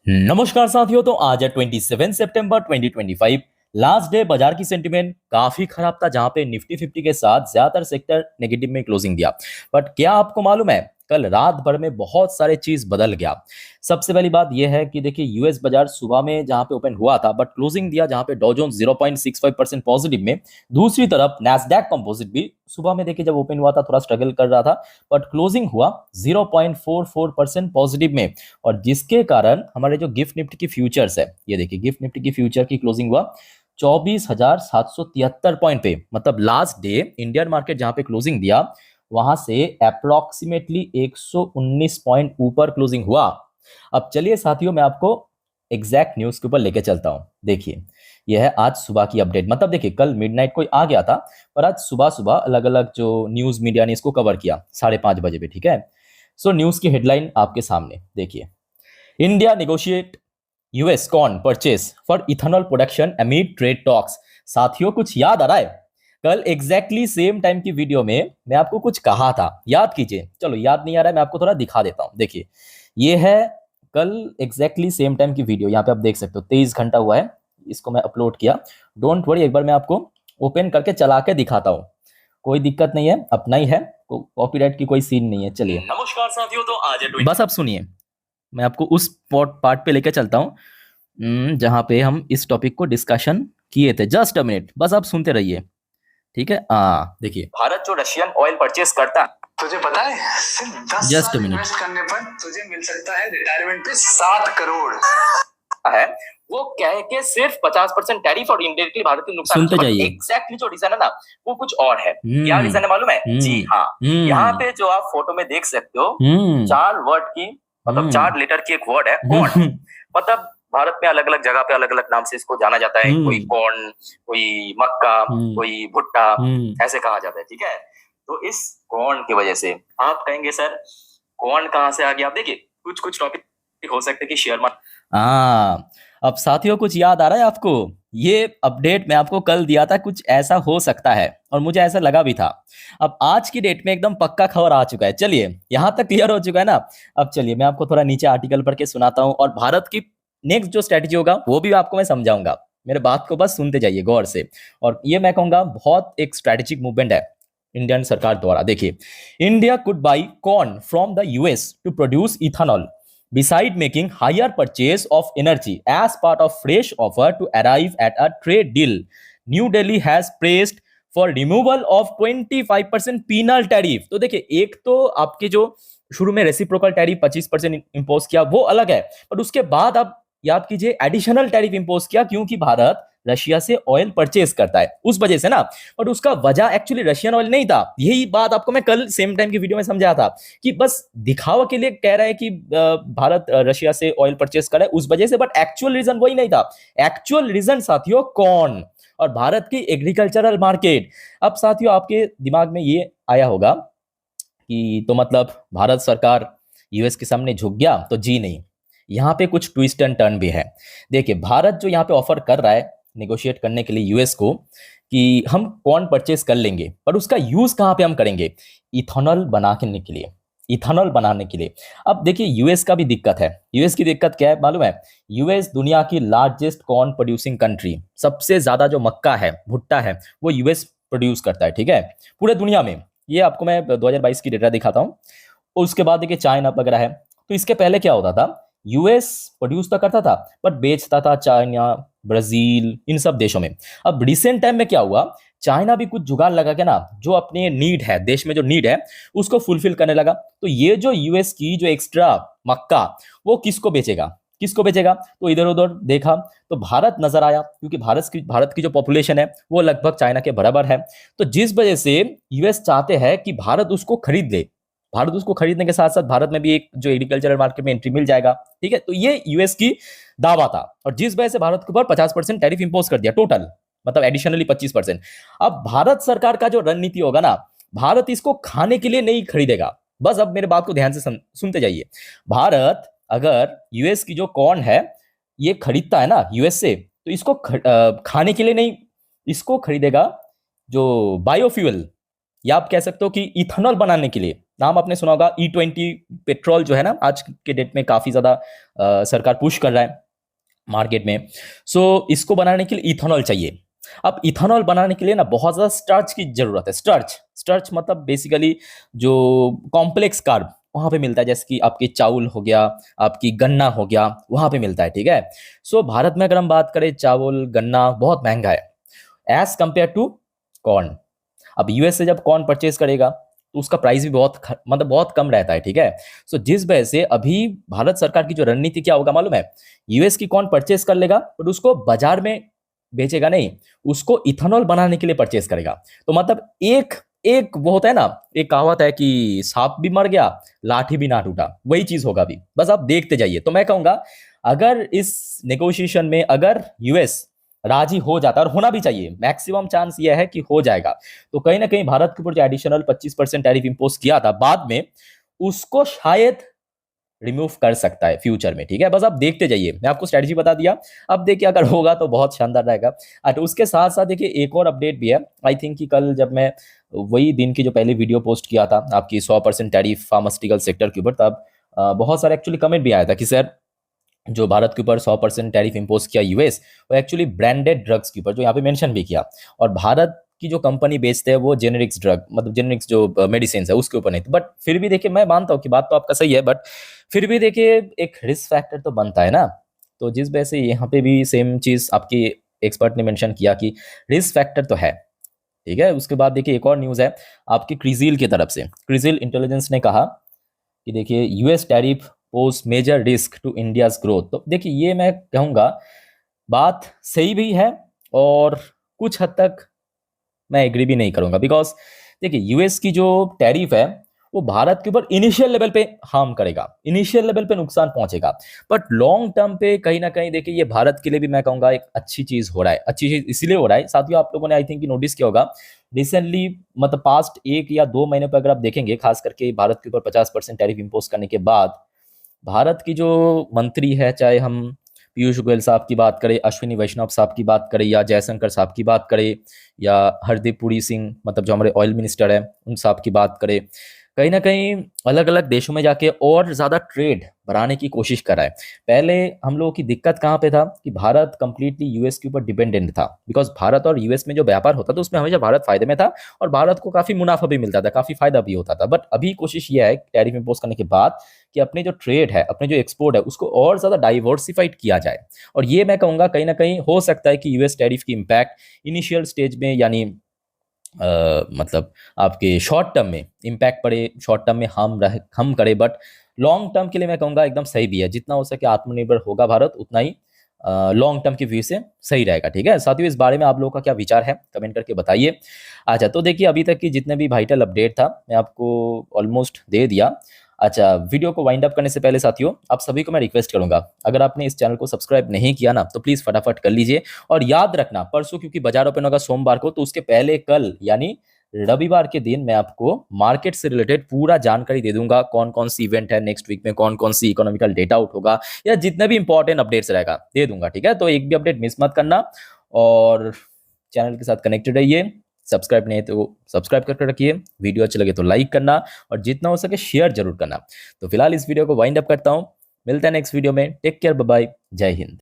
नमस्कार साथियों। तो आज है 27 सितंबर 2025। लास्ट डे बाजार की सेंटिमेंट काफी खराब था, जहां पे निफ्टी 50 के साथ ज्यादातर सेक्टर नेगेटिव में क्लोजिंग दिया। बट क्या आपको मालूम है, कल रात भर में बहुत सारे चीज बदल गया। सबसे पहली बात यह है कि देखिए, यूएस बाजार सुबह में जहां पे ओपन हुआ था बट क्लोजिंग दिया जहां पे डॉ जोन्स 0.65% पॉजिटिव में। दूसरी तरफ नैस्डैक कंपोजिट भी सुबह में देखिए जब ओपन हुआ था थोड़ा स्ट्रगल कर रहा था, बट क्लोजिंग हुआ 0.44% पॉजिटिव में। और जिसके कारण हमारे जो गिफ्ट निफ्टी की फ्यूचर्स है, ये देखिए गिफ्ट निफ्टी की फ्यूचर की क्लोजिंग हुआ 24,773 पॉइंट पे। मतलब लास्ट डे इंडियन मार्केट जहां पे क्लोजिंग दिया वहां से अप्रोक्सीमेटली 119 पॉइंट ऊपर क्लोजिंग हुआ। अब चलिए साथियों, मैं आपको एग्जैक्ट न्यूज के ऊपर लेके चलता हूं। देखिए, यह है आज सुबह की अपडेट। मतलब देखिए, कल मिडनाइट कोई आ गया था, पर आज सुबह सुबह अलग अलग जो न्यूज मीडिया ने इसको कवर किया 5:30 बजे पे। ठीक है, सो न्यूज की हेडलाइन आपके सामने देखिए। India negotiate US corn purchase for ethanol production amid trade talks. साथियों, कुछ याद आ रहा है? कल एग्जैक्टली सेम टाइम की वीडियो में मैं आपको कुछ कहा था, याद कीजिए। चलो, याद नहीं आ रहा है, मैं आपको थोड़ा दिखा देता हूं। देखिए, ये है कल एग्जैक्टली सेम टाइम की वीडियो। यहाँ पे आप देख सकते हो 23 घंटा हुआ है इसको मैं अपलोड किया। डोंट वरी, एक बार मैं आपको ओपन करके चला के दिखाता हूँ। कोई दिक्कत नहीं है, अपना ही है, कॉपीराइट की कोई सीन नहीं है। चलिए, नमस्कार साथियों। तो आज बस आप सुनिए, मैं आपको उस पार्ट पे लेके चलता हूँ जहाँ पे हम इस टॉपिक को डिस्कशन किए थे। जस्ट अ मिनट, बस आप सुनते रहिए। ठीक है, देखिए, भारत जो रशियन ऑयल परचेस करता, तुझे पता है सिर्फ 10 जस्ट साल मिनट इन्वेस्ट करने पर तुझे मिल सकता है रिटायरमेंट पे 7 करोड़ है, वो कह के सिर्फ 50% टैरिफ और इनडायरेक्टली भारत के नुकसान। सुनते जाइए। एग्जैक्टली जो रीजन है ना, वो कुछ और है। क्या रीजन है मालूम है? जी हाँ, यहाँ पे जो आप फोटो में देख सकते हो, 4 वर्ड की, मतलब 4 लेटर की एक वर्ड है, कॉर्न। मतलब भारत में अलग अलग जगह पे अलग अलग नाम से इसको जाना जाता है। कोई कॉर्न, कोई मक्का, कोई भुट्टा, ऐसे कहा जाता है। ठीक है, तो इस कॉर्न की वजह से आप कहेंगे सर कॉर्न कहाँ से आ गया। आप देखिए, कुछ कुछ टॉपिक हो सकते हैं कि शेयर मार्केट। अब साथियों, कुछ याद आ रहा है आपको? ये अपडेट मैं आपको कल दिया था, कुछ ऐसा हो सकता है और मुझे ऐसा लगा भी था। अब आज की डेट में एकदम पक्का खबर आ चुका है। चलिए, यहां तक क्लियर हो चुका है ना। अब चलिए मैं आपको थोड़ा नीचे आर्टिकल पढ़ के सुनाता हूं, और भारत की नेक्स्ट जो स्ट्रेटेजी होगा वो भी आपको मैं समझाऊंगा। मेरे बात को बस सुनते जाइए गौर से। और ये मैं कहूंगा बहुत एक स्ट्रेटेजिक मूवमेंट है इंडियन सरकार द्वारा। देखिए, India could buy corn from the US to produce ethanol, beside making higher purchase of energy as part of fresh offer to arrive at a trade deal. New Delhi has praised for removal of 25% penal tariff। तो देखिए, एक तो आपके जो शुरू में reciprocal tariff 25% impose किया वो अलग है, पर उसके बाद आप याद कीजिए एडिशनल टैरिफ इंपोज किया, क्योंकि भारत रशिया से ऑयल परचेज करता है उस वजह से ना। बट उसका वजह एक्चुअली रशियन ऑयल नहीं था। यही बात आपको मैं कल सेम टाइम की वीडियो में समझाया था कि बस दिखावा के लिए कह रहा है कि भारत रशिया से ऑयल परचेस कर रहा है उस वजह से, बट एक्चुअल रीजन वही नहीं था। एक्चुअल रीजन साथियों कौन, और भारत की एग्रीकल्चरल मार्केट। अब साथियों, आपके दिमाग में ये आया होगा कि तो मतलब भारत सरकार यूएस के सामने झुक गया, तो जी नहीं, यहाँ पे कुछ ट्विस्ट एंड टर्न भी है। देखिए, भारत जो यहाँ पे ऑफर कर रहा है नेगोशिएट करने के लिए यूएस को कि हम कौन परचेस कर लेंगे, पर उसका यूज कहाँ पे हम करेंगे? इथेनॉल बनाने के लिए, इथेनॉल बनाने के लिए। अब देखिए, यूएस का भी दिक्कत है। यूएस की दिक्कत क्या है मालूम है? यूएस दुनिया की लार्जेस्ट कॉर्न प्रोड्यूसिंग कंट्री, सबसे ज्यादा जो मक्का है, भुट्टा है, वो यूएस प्रोड्यूस करता है। ठीक है, पूरे दुनिया में। ये आपको मैं 2022 की डेटा दिखाता हूँ। उसके बाद देखिए चाइना वगैरह है। तो इसके पहले क्या होता था, यूएस प्रोड्यूस तो करता था बट बेचता था चाइना, ब्राजील, इन सब देशों में। अब रिसेंट टाइम में क्या हुआ, चाइना भी कुछ जुगाड़ लगा के ना, जो अपने नीड है, देश में जो नीड है उसको फुलफिल करने लगा। तो ये जो यूएस की जो एक्स्ट्रा मक्का, वो किसको बेचेगा, किसको बेचेगा? तो इधर उधर देखा तो भारत नजर आया, क्योंकि भारत की जो पॉपुलेशन है वो लगभग चाइना के बराबर है। तो जिस वजह से यूएस चाहते हैं कि भारत उसको खरीद ले। भारत उसको खरीदने के साथ साथ भारत में भी एक जो एग्रीकल्चरल मार्केट में एंट्री मिल जाएगा। ठीक है, तो ये यूएस की दावा था, और जिस वजह से भारत के ऊपर 50% टैरिफ इंपोज कर दिया टोटल, मतलब एडिशनली 25%। अब भारत सरकार का जो रणनीति होगा ना, भारत इसको खाने के लिए नहीं खरीदेगा। बस अब मेरे बात को ध्यान से सुनते जाइए। भारत अगर यूएस की जो कॉर्न है ये खरीदता है ना यूएस से, तो इसको खाने के लिए नहीं, इसको खरीदेगा जो बायोफ्यूल, या आप कह सकते हो कि इथेनॉल बनाने के लिए। नाम आपने सुना होगा E20 पेट्रोल जो है ना, आज के डेट में काफी ज्यादा सरकार पुश कर रहा है मार्केट में। सो इसको बनाने के लिए इथेनॉल चाहिए। अब इथेनॉल बनाने के लिए ना बहुत ज्यादा स्टार्च की जरूरत है। स्टार्च मतलब बेसिकली जो कॉम्प्लेक्स कार्ब वहां पे मिलता है, जैसे कि आपके चावल हो गया, आपकी गन्ना हो गया, वहां पे मिलता है, ठीक है। सो भारत में अगर हम बात करें, चावल गन्ना बहुत महंगा है एज कंपेयर टू कॉर्न। अब यूएस से जब कॉर्न परचेज करेगा तो उसका प्राइस भी मतलब बहुत कम रहता है, ठीक है। सो जिस वजह से अभी भारत सरकार की जो रणनीति क्या होगा मालूम है, यूएस की कॉर्न परचेज कर लेगा पर उसको बाजार में बेचेगा नहीं, उसको इथेनॉल बनाने के लिए परचेज करेगा। तो मतलब एक एक वो होता है ना, एक कहावत है कि सांप भी मर गया लाठी भी ना टूटा, वही चीज होगा अभी, बस आप देखते जाइए। तो मैं कहूंगा अगर इस नेगोशिएशन में अगर यूएस राजी हो जाता, और होना भी चाहिए, मैक्सिमम चांस यह है कि हो जाएगा, तो कहीं ना कहीं भारत के ऊपर जो एडिशनल 25% टैरिफ इंपोज किया था बाद में, उसको शायद रिमूव कर सकता है फ्यूचर में, ठीक है। बस आप देखते जाइए, मैं आपको स्ट्रेटजी बता दिया, अब देखिए अगर होगा तो बहुत शानदार रहेगा। तो उसके साथ साथ देखिए एक और अपडेट भी है। आई थिंक कि कल जब मैं वही दिन की जो पहले वीडियो पोस्ट किया था आपकी 100% टैरिफ फार्मास्यूटिकल सेक्टर के ऊपर, तब बहुत सारे एक्चुअली कमेंट भी आया था कि सर जो भारत के ऊपर 100% टैरिफ इंपोज किया यूएस, वो एक्चुअली ब्रांडेड ड्रग्स के ऊपर, जो यहाँ पे मेंशन भी किया, और भारत की जो कंपनी बेचते हैं वो जेनेरिक्स ड्रग, मतलब जेनेरिक्स जो मेडिसिन है उसके ऊपर नहीं। बट फिर भी देखिए, मैं मानता हूँ कि बात तो आपका सही है, बट फिर भी देखिए एक रिस्क फैक्टर तो बनता है ना। तो जिस वजह से यहाँ पे भी सेम चीज आपके एक्सपर्ट ने मेंशन किया कि रिस्क फैक्टर तो है, ठीक है। उसके बाद देखिए एक और न्यूज है आपकी क्रिजिल की तरफ से। क्रिजिल इंटेलिजेंस ने कहा कि देखिए US tariff pose major risk to India's growth. तो देखिए ये मैं कहूँगा बात सही भी है और कुछ हद तक मैं एग्री भी नहीं करूंगा, बिकॉज देखिए यूएस की जो टैरिफ है वो भारत के ऊपर इनिशियल लेवल पे हार्म करेगा, इनिशियल लेवल पे नुकसान पहुंचेगा, बट लॉन्ग टर्म पे कहीं ना कहीं देखिए ये भारत के लिए भी मैं कहूंगा एक अच्छी चीज हो रहा है। अच्छी चीज इसलिए हो रहा है, साथियों आप लोगों ने आई थिंक नोटिस किया होगा रिसेंटली, मतलब पास्ट 1 या 2 महीने पर अगर आप देखेंगे, खास करके भारत के ऊपर 50% टैरिफ इंपोज करने के बाद भारत की जो मंत्री है, चाहे हम पीयूष गोयल साहब की बात करें, अश्विनी वैष्णव साहब की बात करें, या जयशंकर साहब की बात करें, या हरदीप पुरी सिंह मतलब जो हमारे ऑयल मिनिस्टर है उन साहब की बात करें, कहीं ना कहीं अलग अलग देशों में जाके और ज्यादा ट्रेड बढ़ाने की कोशिश कर रहा है। पहले हम लोगों की दिक्कत कहाँ पे था कि भारत कंप्लीटली यूएस के ऊपर डिपेंडेंट था, बिकॉज भारत और यूएस में जो व्यापार होता था उसमें हमेशा भारत फायदे में था और भारत को काफी मुनाफा भी मिलता था, काफी फायदा भी होता था। बट अभी कोशिश यह है टैरिफ इंपोज करने के बाद कि अपने जो ट्रेड है, अपने जो एक्सपोर्ट है, उसको और ज्यादा डाइवर्सिफाइड किया जाए। और ये मैं कहूंगा कहीं ना कहीं हो सकता है कि यूएस टैरिफ की इम्पैक्ट इनिशियल स्टेज में, यानी मतलब आपके शॉर्ट टर्म में इम्पैक्ट पड़े, शॉर्ट टर्म में हम करे, बट लॉन्ग टर्म के लिए मैं कहूँगा एकदम सही भी है। जितना हो सके आत्मनिर्भर होगा भारत, उतना ही लॉन्ग टर्म की व्यू से सही रहेगा, ठीक है। साथियों इस बारे में आप लोगों का क्या विचार है कमेंट करके बताइए। अच्छा, तो देखिए अभी तक की जितने भी वाइटल अपडेट था मैं आपको ऑलमोस्ट दे दिया। अच्छा, वीडियो को वाइंड अप करने से पहले साथियों आप सभी को मैं रिक्वेस्ट करूंगा, अगर आपने इस चैनल को सब्सक्राइब नहीं किया ना तो प्लीज फटाफट कर लीजिए। और याद रखना परसों क्योंकि बाजार ओपन होगा सोमवार को, तो उसके पहले कल यानी रविवार के दिन मैं आपको मार्केट से रिलेटेड पूरा जानकारी दे दूंगा, कौन कौन सी इवेंट है नेक्स्ट वीक में, कौन कौन सी इकोनॉमिकल डेटा आउट होगा, या जितने भी इंपॉर्टेंट अपडेट्स रहेगा दे दूंगा, ठीक है। तो एक भी अपडेट मिस मत करना और चैनल के साथ कनेक्टेड रहिए। सब्सक्राइब नहीं तो सब्सक्राइब करके रखिए, वीडियो अच्छा लगे तो लाइक करना और जितना हो सके शेयर जरूर करना। तो फिलहाल इस वीडियो को वाइंड अप करता हूं, मिलते हैं नेक्स्ट वीडियो में। टेक केयर, बाय बाय, जय हिंद।